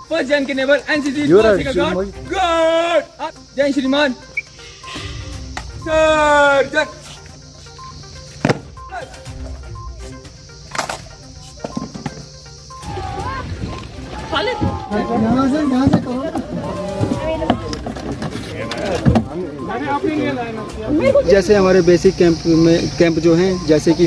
First Jan के naval NCC good जय श्रीमान सर जय जैसे हमारे बेसिक कैंप जो हैं, जैसे कि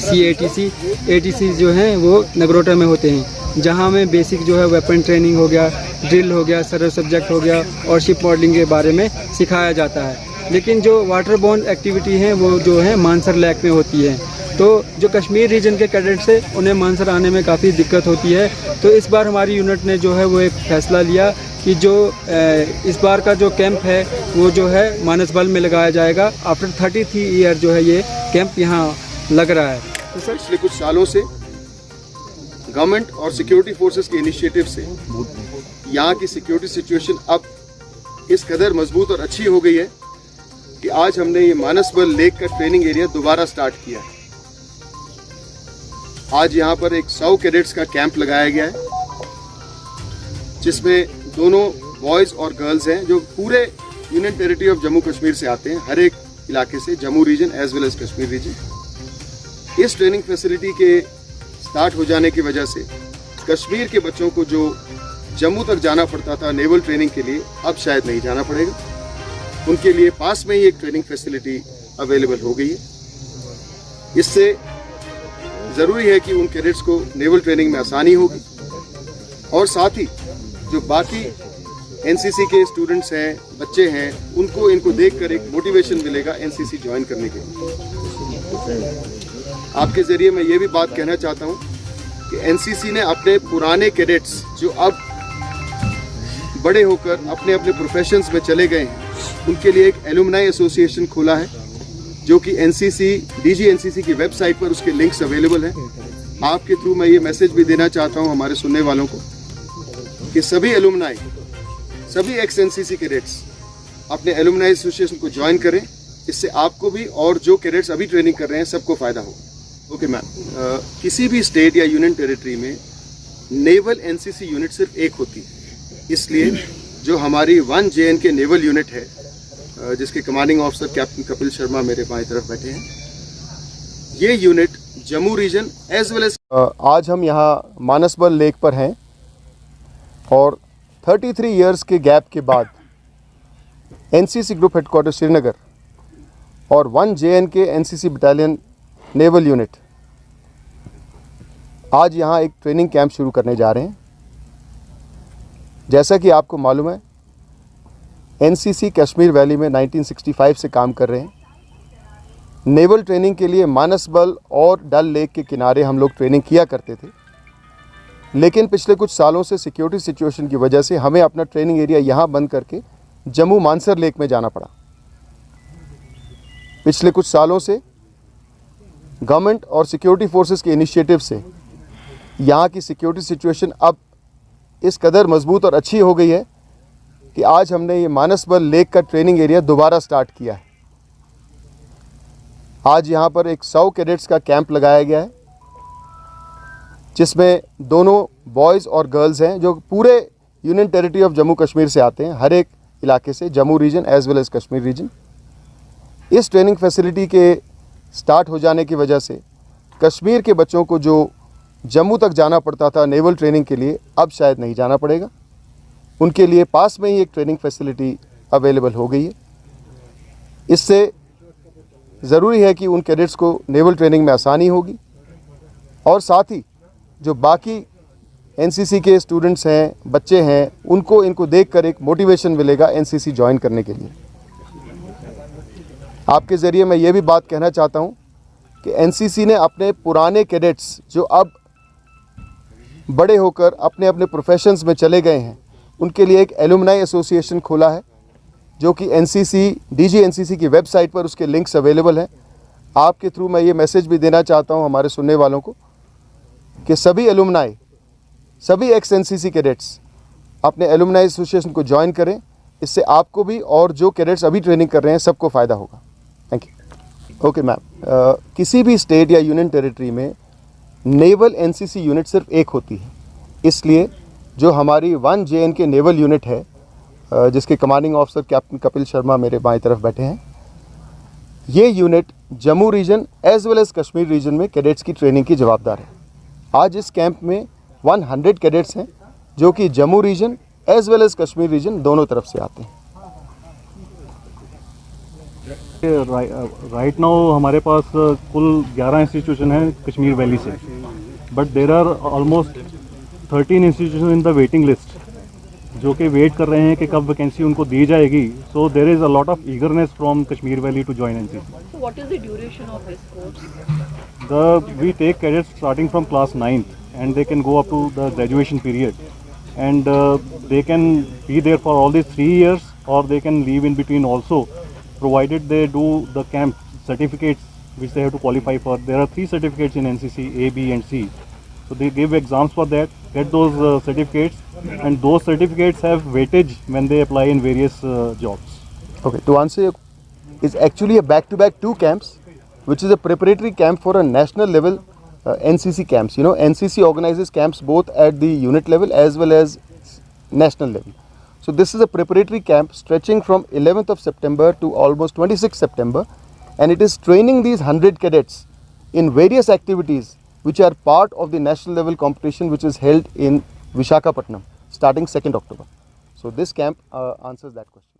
ATC जो हैं वो नगरोटा में होते हैं, जहां हमें बेसिक जो है वेपन ट्रेनिंग हो गया, ड्रिल हो गया, सर्व सब्जेक्ट हो गया और शिप मॉडलिंग के बारे में सिखाया जाता है। लेकिन जो वाटर बोर्न एक्टिविटी हैं वो जो है मानसर लेक में होती है। तो जो कश्मीर रीजन के कैडेट्स हैं उन्हें मानसर आने में काफ़ी दिक्कत होती है। तो इस बार हमारी यूनिट ने जो है वो एक फ़ैसला लिया कि जो इस बार का जो कैंप है वो जो है मानसबल में लगाया जाएगा। आफ्टर 33 ईयर जो है ये कैंप यहाँ लग रहा है। तो सर पिछले कुछ सालों से गवर्नमेंट और सिक्योरिटी फोर्सेस के इनिशिएटिव से यहाँ की सिक्योरिटी सिचुएशन अब इस कदर मजबूत और अच्छी हो गई है कि आज हमने ये मानसबल लेक का ट्रेनिंग एरिया दोबारा स्टार्ट किया है। आज यहाँ पर एक 100 कैडेट्स का कैंप लगाया गया है, जिसमें दोनों बॉयज़ और गर्ल्स हैं जो पूरे union territory of Jammu Kashmir से आते हैं, हर एक इलाके से, Jammu region as well as Kashmir region. इस ट्रेनिंग फैसिलिटी के स्टार्ट हो जाने की वजह से कश्मीर के बच्चों को जो जम्मू तक जाना पड़ता था नेवल ट्रेनिंग के लिए, अब शायद नहीं जाना पड़ेगा। उनके लिए पास में ही एक ट्रेनिंग फैसिलिटी अवेलेबल हो गई है। इससे ज़रूरी है कि उन कैडेट्स को नेवल ट्रेनिंग में आसानी होगी और साथ ही जो बाकी एनसीसी के स्टूडेंट्स हैं, बच्चे हैं, उनको इनको देखकर एक मोटिवेशन मिलेगा एनसीसी ज्वाइन करने के लिए। आपके ज़रिए मैं ये भी बात कहना चाहता हूँ कि एनसीसी ने अपने पुराने कैडेट्स जो अब बड़े होकर अपने अपने प्रोफेशंस में चले गए हैं, उनके लिए एक एलुमनाई एसोसिएशन खोला है, जो कि डीजी एनसीसी की वेबसाइट पर उसके लिंक्स अवेलेबल हैं। आपके थ्रू मैं ये मैसेज भी देना चाहता हूँ हमारे सुनने वालों को कि सभी एलुमनाई, सभी एक्स एनसीसी कैडेट्स अपने एलुमनाई एसोसिएशन को ज्वाइन करें। इससे आपको भी और जो कैडेट्स अभी ट्रेनिंग कर रहे हैं सबको फ़ायदा होगा। ओके मैम, किसी भी स्टेट या यूनियन टेरिटरी में नेवल एनसीसी यूनिट सिर्फ एक होती है, इसलिए जो हमारी 1 JNK नेवल यूनिट है, जिसके commanding officer captain Kapil Sharma मेरे बाईं तरफ बैठे हैं, ये unit Jammu region as well as आज हम यहाँ मानसबल लेक पर हैं और 33 इयर्स के गैप के बाद एनसीसी ग्रुप हेडक्वार्टर श्रीनगर और 1 JNK NCC battalion naval unit आज यहाँ एक ट्रेनिंग कैंप शुरू करने जा रहे हैं। जैसा कि आपको मालूम है, एनसीसी कश्मीर वैली में 1965 से काम कर रहे हैं। नेवल ट्रेनिंग के लिए मानसबल और डल लेक के किनारे हम लोग ट्रेनिंग किया करते थे, लेकिन पिछले कुछ सालों से सिक्योरिटी सिचुएशन की वजह से हमें अपना ट्रेनिंग एरिया यहाँ बंद करके जम्मू मानसर लेक में जाना पड़ा। पिछले कुछ सालों से गवर्नमेंट और सिक्योरिटी फोर्सेस के इनिशिएटिव से यहाँ की सिक्योरिटी सिचुएशन अब इस कदर मजबूत और अच्छी हो गई है कि आज हमने ये मानसबल लेक का ट्रेनिंग एरिया दोबारा स्टार्ट किया है। आज यहाँ पर एक 100 कैडेट्स का कैंप लगाया गया है, जिसमें दोनों बॉयज़ और गर्ल्स हैं जो पूरे union territory of Jammu Kashmir से आते हैं, हर एक इलाके से, Jammu region as well as Kashmir region. इस ट्रेनिंग फैसिलिटी के स्टार्ट हो जाने की वजह से कश्मीर के बच्चों को जो जम्मू तक जाना पड़ता था नेवल ट्रेनिंग के लिए, अब शायद नहीं जाना पड़ेगा। उनके लिए पास में ही एक ट्रेनिंग फैसिलिटी अवेलेबल हो गई है। इससे ज़रूरी है कि उन कैडेट्स को नेवल ट्रेनिंग में आसानी होगी और साथ ही जो बाकी एनसीसी के स्टूडेंट्स हैं, बच्चे हैं, उनको इनको देखकर एक मोटिवेशन मिलेगा एनसीसी ज्वाइन करने के लिए। आपके ज़रिए मैं ये भी बात कहना चाहता हूँ कि एनसीसी ने अपने पुराने कैडेट्स जो अब बड़े होकर अपने अपने प्रोफेशंस में चले गए हैं, उनके लिए एक एलुमनाई एसोसिएशन खोला है, जो कि डीजी एनसीसी की वेबसाइट पर उसके लिंक्स अवेलेबल हैं। आपके थ्रू मैं ये मैसेज भी देना चाहता हूँ हमारे सुनने वालों को कि सभी एलुमनाई, सभी एक्स एनसीसी कैडेट्स अपने एलुमनाई एसोसिएशन को ज्वाइन करें। इससे आपको भी और जो कैडेट्स अभी ट्रेनिंग कर रहे हैं सबको फ़ायदा होगा। ओके मैम, किसी भी स्टेट या यूनियन टेरिटरी में नेवल एनसीसी यूनिट सिर्फ एक होती है, इसलिए जो हमारी 1 JNK नेवल यूनिट है, जिसके commanding officer captain Kapil Sharma मेरे बाएं तरफ बैठे हैं, ये unit Jammu region as well as Kashmir region में कैडेट्स की ट्रेनिंग की जवाबदार है। आज इस कैंप में 100 कैडेट्स हैं जो कि Jammu region as well as Kashmir region दोनों तरफ से आते हैं। राइट नाउ हमारे पास कुल 11 इंस्टीट्यूशन हैं कश्मीर वैली से, but there are almost 13 institution in the waiting list जो कि वेट कर रहे हैं कि कब वैकेंसी उनको दी जाएगी। So there is a lot of eagerness from Kashmir valley to join NCC. So what is the duration of this course? We take cadets starting from class 9th and they can go up to the graduation period, and they can be there for all these 3 years or they can leave in between also, provided they do the camp certificates which they have to qualify for. There are 3 certificates in NCC, A, B and C. So they give exams for that, get those certificates, and those certificates have weightage when they apply in various jobs. Okay, to answer your, is actually a back-to-back 2 camps, which is a preparatory camp for a national level NCC camps. You know, NCC organizes camps both at the unit level as well as national level. So this is a preparatory camp stretching from 11th of September to almost 26th September, and it is training these 100 cadets in various activities which are part of the national level competition which is held in Visakhapatnam starting 2nd October. So this camp answers that question.